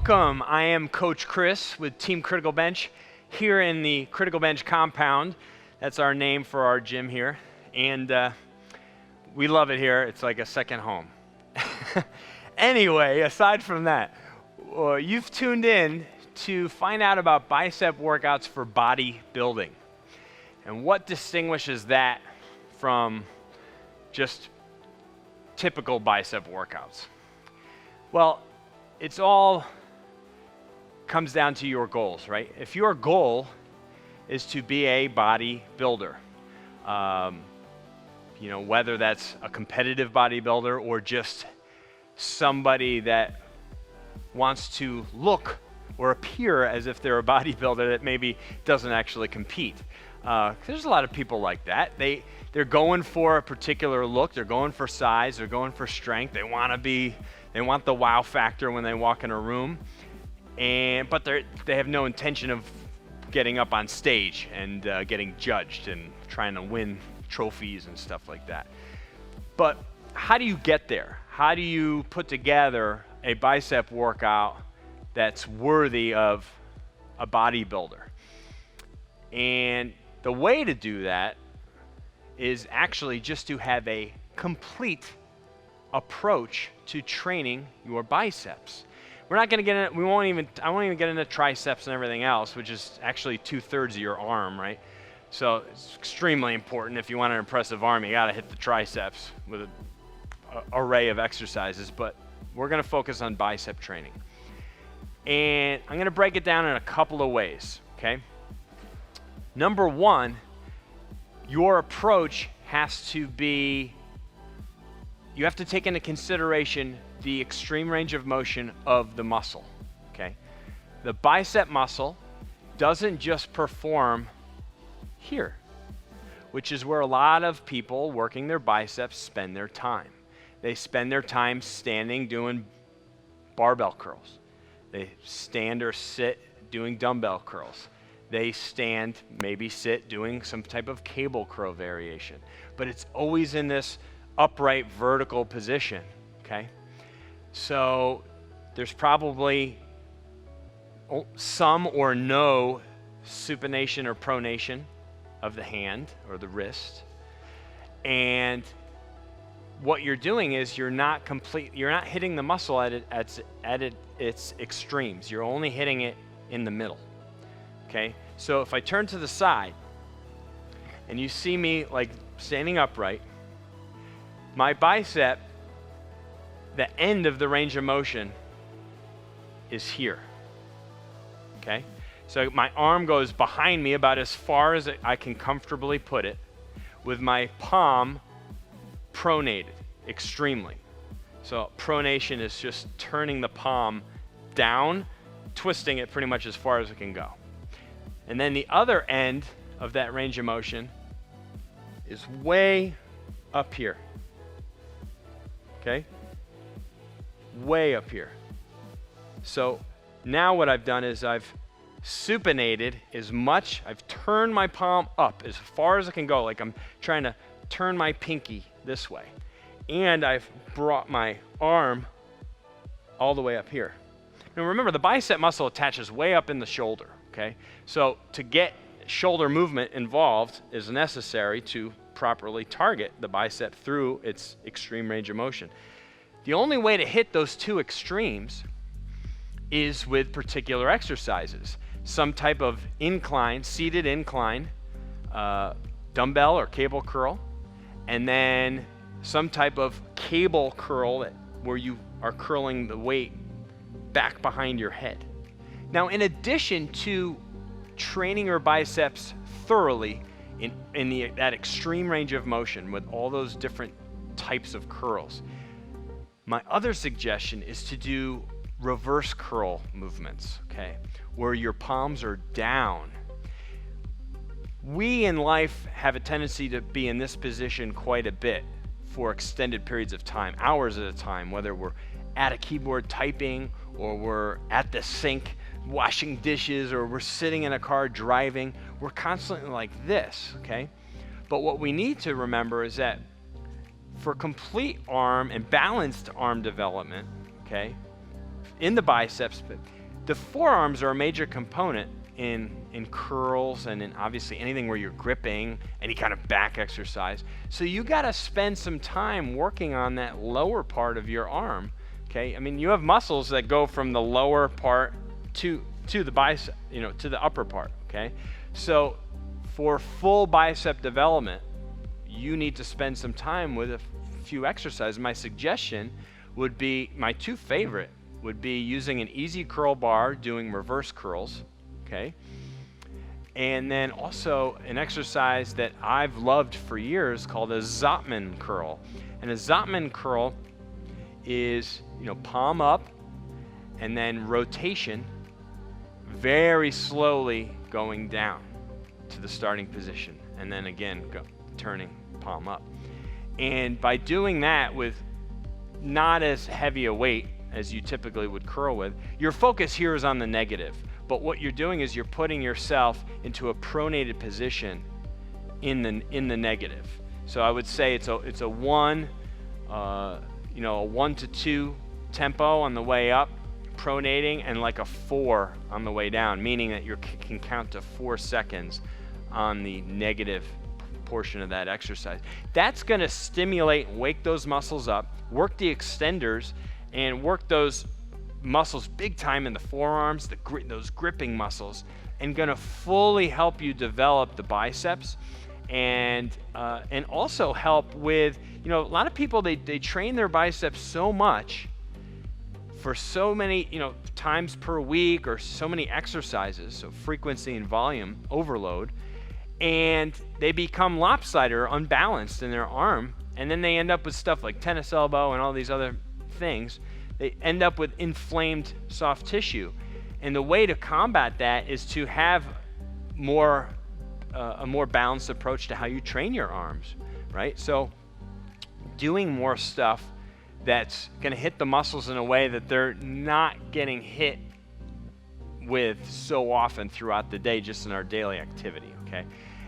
Welcome, I am Coach Chris with Team Criticalbench here in the Criticalbench compound. That's our name for our gym here, and we love it here. It's like a second home. Anyway, aside from that, you've tuned in to find out about bicep workouts for bodybuilding. And what distinguishes that from just typical bicep workouts? Well, it's all comes down to your goals, right? If your goal is to be a bodybuilder, whether that's a competitive bodybuilder or just somebody that wants to look or appear as if they're a bodybuilder that maybe doesn't actually compete. There's a lot of people like that. They're going for a particular look. They're going for size. They're going for strength. They want the wow factor when they walk in a room, but they have no intention of getting up on stage and getting judged and trying to win trophies and stuff like that. But how do you get there? How do you put together a bicep workout that's worthy of a bodybuilder? And the way to do that is actually just to have a complete approach to training your biceps. We're not going to get in, I won't even get into triceps and everything else, which is actually 2/3 of your arm, right? So it's extremely important. If you want an impressive arm, you got to hit the triceps with an array of exercises, but we're going to focus on bicep training. And I'm going to break it down in a couple of ways, okay? Number one, your approach has to be, you have to take into consideration the extreme range of motion of the muscle, okay? The bicep muscle doesn't just perform here, which is where a lot of people working their biceps spend their time. They spend their time standing doing barbell curls. They stand or sit doing dumbbell curls. They stand, maybe sit, doing some type of cable curl variation. But it's always in this upright vertical position, okay? So there's probably some or no supination or pronation of the hand or the wrist. And what you're doing is you're not hitting the muscle at its extremes. You're only hitting it in the middle. Okay? So if I turn to the side and you see me like standing upright, my bicep, the end of the range of motion is here. Okay? So my arm goes behind me about as far as I can comfortably put it, with my palm pronated extremely. So pronation is just turning the palm down, twisting it pretty much as far as it can go. And then the other end of that range of motion is way up here. Okay? Way up here. So now what I've done is I've supinated as much, I've turned my palm up as far as I can go, like I'm trying to turn my pinky this way. And I've brought my arm all the way up here. Now remember, the bicep muscle attaches way up in the shoulder, okay? So to get shoulder movement involved is necessary to properly target the bicep through its extreme range of motion. The only way to hit those two extremes is with particular exercises. Some type of incline, seated incline, dumbbell or cable curl, and then some type of cable curl where you are curling the weight back behind your head. Now, in addition to training your biceps thoroughly in that extreme range of motion with all those different types of curls, my other suggestion is to do reverse curl movements, okay, where your palms are down. We in life have a tendency to be in this position quite a bit for extended periods of time, hours at a time, whether we're at a keyboard typing or we're at the sink washing dishes or we're sitting in a car driving. We're constantly like this, okay? But what we need to remember is that for complete arm and balanced arm development, okay, in the biceps, but the forearms are a major component in curls and in obviously anything where you're gripping, any kind of back exercise. So you got to spend some time working on that lower part of your arm. Okay, I mean, you have muscles that go from the lower part to the bicep, to the upper part. Okay, so for full bicep development, you need to spend some time with a few exercises. My suggestion would be, my two favorite would be using an easy curl bar, doing reverse curls. Okay, and then also an exercise that I've loved for years called a Zotman curl. And a Zotman curl is, palm up and then rotation, very slowly going down to the starting position, and then again turning palm up. And by doing that with not as heavy a weight as you typically would curl with, your focus here is on the negative. But what you're doing is you're putting yourself into a pronated position in the negative. So I would say it's a 1 to 2 tempo on the way up, pronating, and like a 4 on the way down, meaning that you can count to 4 seconds on the negative portion of that exercise. That's going to stimulate and wake those muscles up, work the extenders, and work those muscles big time in the forearms, those gripping muscles, and going to fully help you develop the biceps, and also help with, a lot of people, they train their biceps so much for so many, times per week, or so many exercises, so frequency and volume overload, and they become lopsided or unbalanced in their arm, and then they end up with stuff like tennis elbow and all these other things. They end up with inflamed soft tissue. And the way to combat that is to have a more balanced approach to how you train your arms, right? So doing more stuff that's going to hit the muscles in a way that they're not getting hit with so often throughout the day, just in our daily activity, okay?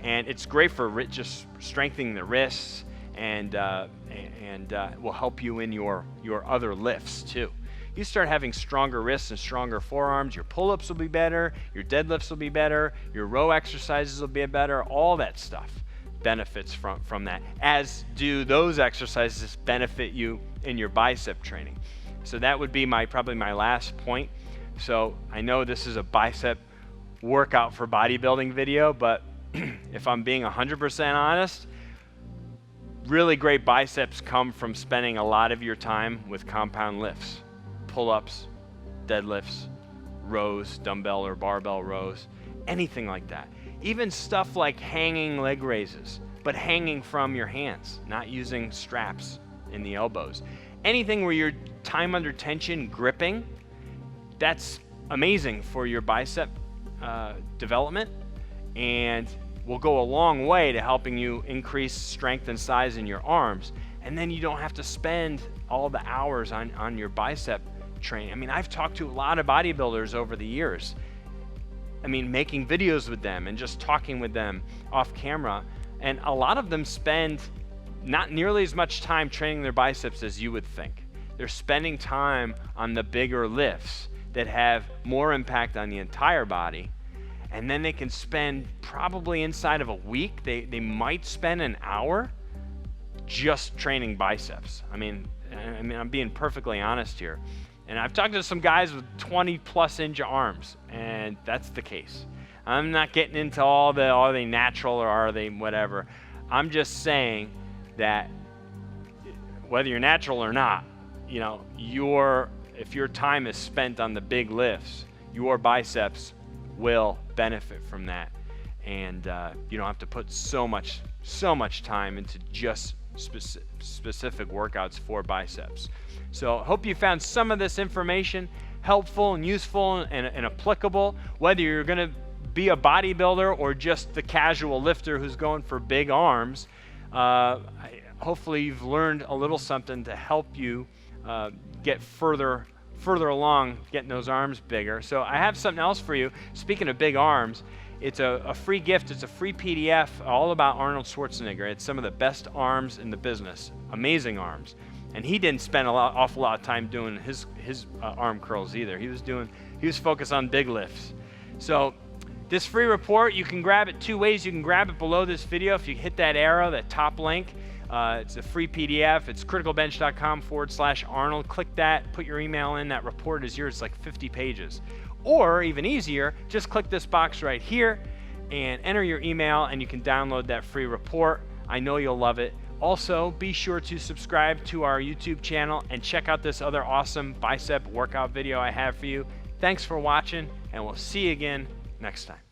And it's great for just strengthening the wrists, and will help you in your other lifts too. You start having stronger wrists and stronger forearms, your pull-ups will be better, your deadlifts will be better, your row exercises will be better, all that stuff benefits from that, as do those exercises benefit you in your bicep training. So that would be probably my last point. So I know this is a bicep workout for bodybuilding video, but if I'm being 100% honest, really great biceps come from spending a lot of your time with compound lifts, pull-ups, deadlifts, rows, dumbbell or barbell rows, anything like that. Even stuff like hanging leg raises, but hanging from your hands, not using straps in the elbows. Anything where you're time under tension gripping, that's amazing for your bicep development, and will go a long way to helping you increase strength and size in your arms. And then you don't have to spend all the hours on your bicep training. I mean, I've talked to a lot of bodybuilders over the years. I mean, making videos with them and just talking with them off camera. And a lot of them spend not nearly as much time training their biceps as you would think. They're spending time on the bigger lifts that have more impact on the entire body. And then they can spend probably inside of a week, they might spend an hour just training biceps. I mean, I'm being perfectly honest here. And I've talked to some guys with 20-plus-inch arms, and that's the case. I'm not getting into are they natural or are they whatever. I'm just saying that whether you're natural or not, if your time is spent on the big lifts, your biceps will benefit from that, and you don't have to put so much time into just specific workouts for biceps. So I hope you found some of this information helpful and useful and applicable, whether you're going to be a bodybuilder or just the casual lifter who's going for big arms. Hopefully you've learned a little something to help you get further along getting those arms bigger. So I have something else for you. Speaking of big arms, it's a free gift. It's a free PDF all about Arnold Schwarzenegger. It's some of the best arms in the business. Amazing arms. And he didn't spend awful lot of time doing his arm curls either. He was focused on big lifts. So this free report, you can grab it two ways. You can grab it below this video if you hit that arrow, that top link. It's a free PDF. It's criticalbench.com/Arnold. Click that, put your email in. That report is yours. It's like 50 pages. Or even easier, just click this box right here and enter your email, and you can download that free report. I know you'll love it. Also, be sure to subscribe to our YouTube channel and check out this other awesome bicep workout video I have for you. Thanks for watching, and we'll see you again next time.